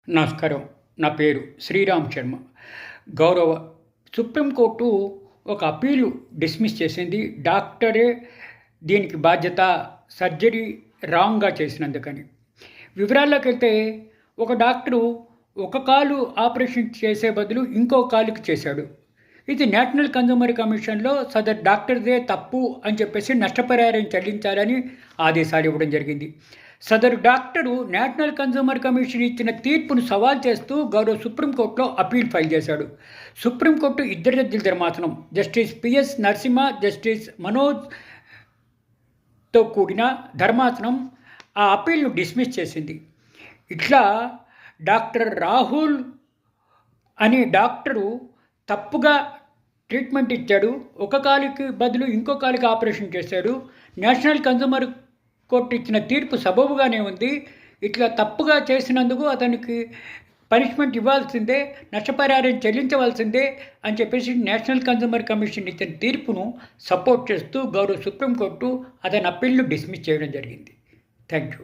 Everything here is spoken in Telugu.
నమస్కారం. నా పేరు శ్రీరామ్ శర్మ. గౌరవ సుప్రీంకోర్టు ఒక అప్పీలు డిస్మిస్ చేసింది. డాక్టరే దీనికి బాధ్యత, సర్జరీ రాంగ్‌గా చేసినందుకని. వివరాల్లోకెళ్తే ఒక డాక్టరు ఒక కాలు ఆపరేషన్ చేసే బదులు ఇంకో కాలుకి చేశాడు. ఇది నేషనల్ కన్జ్యూమర్ కమిషన్‌లో సదరు డాక్టర్‌దే తప్పు అని చెప్పేసి నష్టపరిహారం చెల్లించాలని ఆదేశాలు ఇవ్వడం జరిగింది. సదరు డాక్టరు నేషనల్ కన్జ్యూమర్ కమిషన్ ఇచ్చిన తీర్పును సవాల్ చేస్తూ గౌరవ సుప్రీంకోర్టులో అప్పీల్ ఫైల్ చేశాడు. సుప్రీంకోర్టు ఇద్దరు జడ్జిల ధర్మాసనం జస్టిస్ పిఎస్ నరసింహ, జస్టిస్ మనోజ్తో కూడిన ధర్మాసనం ఆ అప్పీల్ను డిస్మిస్ చేసింది. ఇట్లా డాక్టర్ రాహుల్ అనే డాక్టరు తప్పుగా ట్రీట్మెంట్ ఇచ్చాడు. ఒక కాలుకి బదులు ఇంకో కాలుకి ఆపరేషన్ చేశాడు. నేషనల్ కన్జ్యూమర్ కోర్టు ఇచ్చిన తీర్పు సబబుగానే ఉంది. ఇట్లా తప్పుగా చేసినందుకు అతనికి పనిష్మెంట్ ఇవ్వాల్సిందే, నష్టపరిహారం చెల్లించవలసిందే అని చెప్పేసి నేషనల్ కన్జ్యూమర్ కమిషన్ ఇచ్చిన తీర్పును సపోర్ట్ చేస్తూ గౌరవ సుప్రీంకోర్టు అతని అప్పీల్ను డిస్మిస్ చేయడం జరిగింది. Thank you.